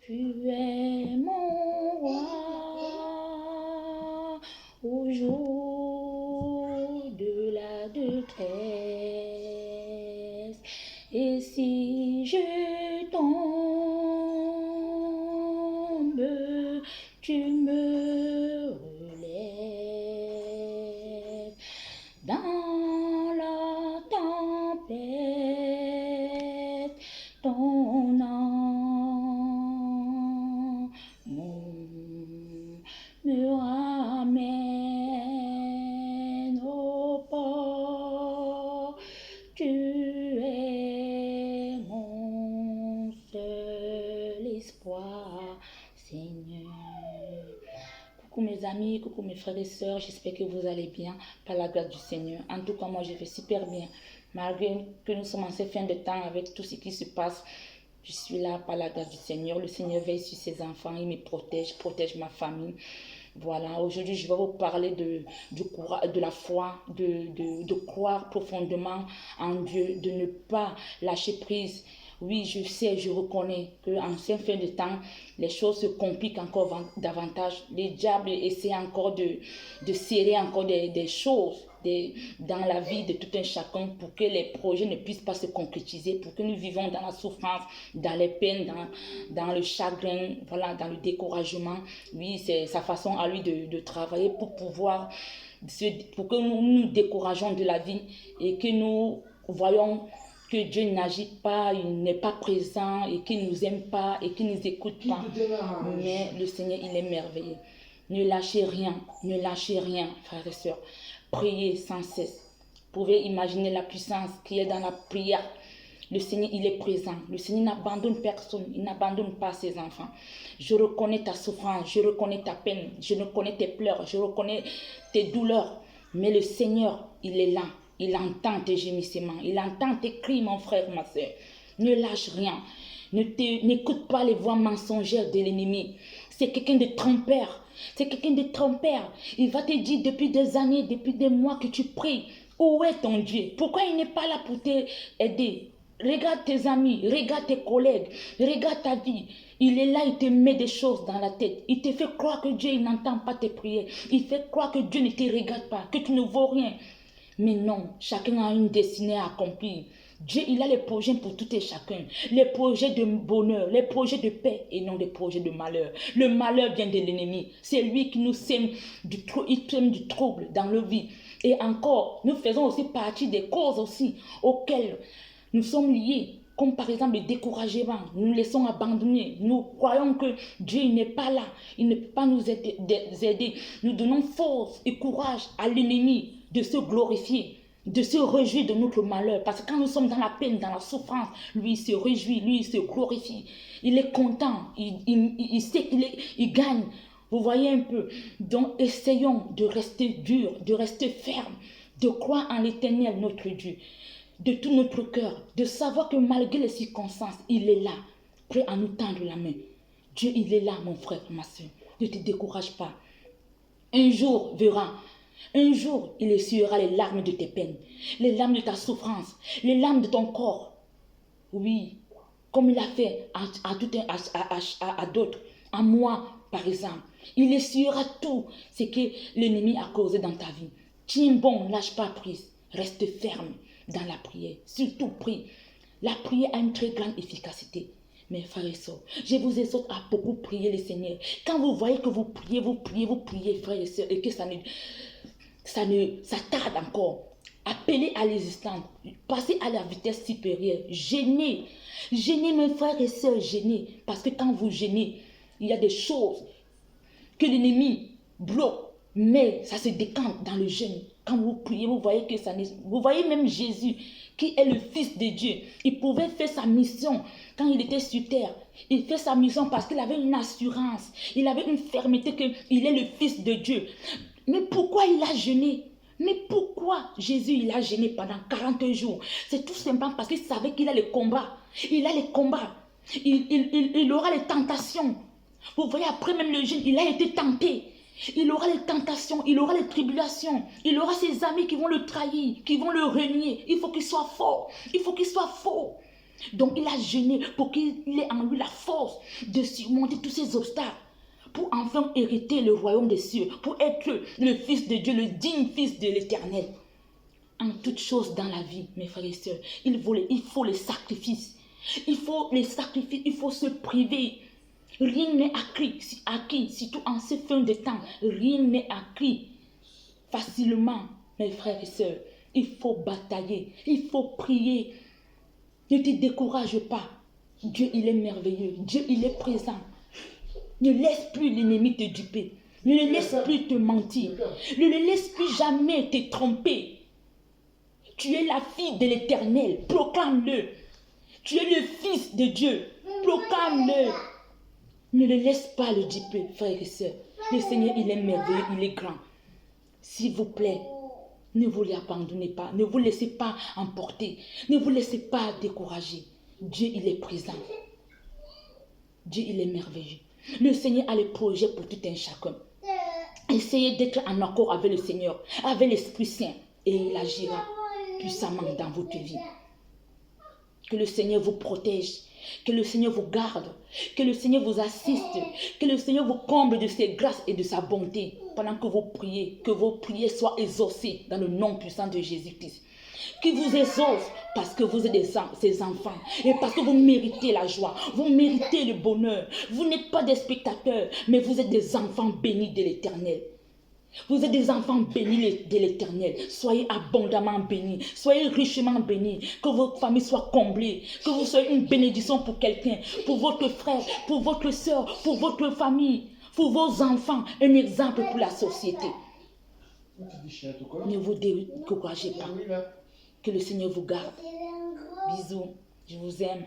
Tu es mon roi au jour de la détresse. Et si je tombe, tu me relèves. Dans la tempête, ton amour me ramène au port. Tu es mon seul espoir, Seigneur. Coucou mes amis, coucou mes frères et sœurs, j'espère que vous allez bien par la grâce du Seigneur. En tout cas, moi je vais super bien. Malgré que nous sommes en ces fins de temps avec tout ce qui se passe, je suis là par la grâce du Seigneur. Le Seigneur veille sur ses enfants, il me protège ma famille. Voilà, aujourd'hui je vais vous parler de la foi, de croire profondément en Dieu, de ne pas lâcher prise. Oui, je sais, je reconnais qu'en ces fins de temps, les choses se compliquent encore davantage. Les diables essaient encore de serrer encore des choses dans la vie de tout un chacun pour que les projets ne puissent pas se concrétiser, pour que nous vivons dans la souffrance, dans les peines, dans le chagrin, voilà, dans le découragement. Oui, c'est sa façon à lui de travailler pour pouvoir, pour que nous nous décourageons de la vie et que nous voyons que Dieu n'agit pas, il n'est pas présent et qu'il ne nous aime pas et qu'il ne nous écoute pas. Mais le Seigneur, il est merveilleux. Ne lâchez rien, frères et sœurs. Priez sans cesse. Vous pouvez imaginer la puissance qui est dans la prière. Le Seigneur, il est présent. Le Seigneur n'abandonne personne. Il n'abandonne pas ses enfants. Je reconnais ta souffrance. Je reconnais ta peine. Je reconnais tes pleurs. Je reconnais tes douleurs. Mais le Seigneur, il est là. Il entend tes gémissements. Il entend tes cris, mon frère, ma soeur. Ne lâche rien. N'écoute pas les voix mensongères de l'ennemi. C'est quelqu'un de trompeur. C'est quelqu'un de trompeur. Il va te dire depuis des années, depuis des mois que tu pries. Où est ton Dieu? Pourquoi il n'est pas là pour t'aider? Regarde tes amis, regarde tes collègues, regarde ta vie. Il est là, il te met des choses dans la tête. Il te fait croire que Dieu n'entend pas tes prières. Il fait croire que Dieu ne te regarde pas, que tu ne vaux rien. Mais non, chacun a une destinée à accomplir. Dieu, il a les projets pour tout et chacun. Les projets de bonheur, les projets de paix et non des projets de malheur. Le malheur vient de l'ennemi. C'est lui qui nous sème du trouble dans nos vies. Et encore, nous faisons aussi partie des causes aussi auxquelles nous sommes liés. Comme par exemple le découragement, nous laissons abandonner. Nous croyons que Dieu n'est pas là. Il ne peut pas nous aider. Nous donnons force et courage à l'ennemi de se glorifier, de se réjouir de notre malheur. Parce que quand nous sommes dans la peine, dans la souffrance, lui il se réjouit, lui il se glorifie. Il est content, il sait qu'il gagne. Vous voyez un peu. Donc essayons de rester dur, de rester ferme, de croire en l'Éternel notre Dieu, de tout notre cœur, de savoir que malgré les circonstances, il est là, prêt à nous tendre la main. Dieu, il est là, mon frère, ma soeur. Ne te décourage pas. Un jour verra. Un jour, il essuiera les larmes de tes peines, les larmes de ta souffrance, les larmes de ton corps. Oui, comme il a fait à d'autres, à moi, par exemple. Il essuiera tout ce que l'ennemi a causé dans ta vie. Tiens bon, lâche pas prise, reste ferme dans la prière. Surtout prie. La prière a une très grande efficacité. Mes frères et sœurs, je vous exhorte à beaucoup prier le Seigneur. Quand vous voyez que vous priez, frères et sœurs, et que ça tarde encore. Appelez à l'existence, passez à la vitesse supérieure, gênez, mes frères et sœurs, gênez, parce que quand vous gênez, il y a des choses que l'ennemi bloque, mais ça se décante dans le jeûne. Quand vous priez, vous voyez que vous voyez même Jésus, qui est le Fils de Dieu. Il pouvait faire sa mission quand il était sur terre. Il fait sa mission parce qu'il avait une assurance, il avait une fermeté qu'il est le Fils de Dieu. Mais pourquoi il a jeûné? Mais pourquoi Jésus il a jeûné pendant 40 jours? C'est tout simplement parce qu'il savait qu'il a les combats. Il a les combats. Il aura les tentations. Vous voyez, après même le jeûne, il a été tenté. Il aura les tentations, il aura les tribulations. Il aura ses amis qui vont le trahir, qui vont le renier. Il faut qu'il soit fort. Il faut qu'il soit fort. Donc il a jeûné pour qu'il ait en lui la force force de surmonter tous ces obstacles pour enfin hériter le royaume des cieux, pour être le Fils de Dieu, le digne Fils de l'Éternel. En toutes choses dans la vie, mes frères et sœurs, il faut les sacrifices. Il faut les sacrifices, il faut se priver. Rien n'est acquis, surtout en ces fins de temps. Rien n'est acquis facilement, mes frères et sœurs. Il faut batailler, il faut prier. Ne te décourage pas. Dieu, il est merveilleux. Dieu, il est présent. Ne laisse plus l'ennemi te duper. Ne le laisse plus te mentir. Ne le laisse plus jamais te tromper. Tu es la fille de l'Éternel. Proclame-le. Tu es le Fils de Dieu. Proclame-le. Ne le laisse pas le duper, frères et sœurs. Le Seigneur, il est merveilleux, il est grand. S'il vous plaît, ne vous l'abandonnez pas. Ne vous laissez pas emporter. Ne vous laissez pas décourager. Dieu, il est présent. Dieu, il est merveilleux. Le Seigneur a les projets pour tout un chacun. Essayez d'être en accord avec le Seigneur, avec l'Esprit Saint, et il agira puissamment dans votre vie. Que le Seigneur vous protège, que le Seigneur vous garde, que le Seigneur vous assiste, que le Seigneur vous comble de ses grâces et de sa bonté pendant que vous priez, que vos prières soient exaucées dans le nom puissant de Jésus-Christ. Qui vous exauce parce que vous êtes ses enfants et parce que vous méritez la joie, vous méritez le bonheur. Vous n'êtes pas des spectateurs, mais vous êtes des enfants bénis de l'Éternel. Vous êtes des enfants bénis de l'Éternel. Soyez abondamment bénis, soyez richement bénis, que votre famille soit comblée, que vous soyez une bénédiction pour quelqu'un, pour votre frère, pour votre soeur, pour votre famille, pour vos enfants, un exemple pour la société. Ne vous découragez pas. Que le Seigneur vous garde. Bisous, je vous aime.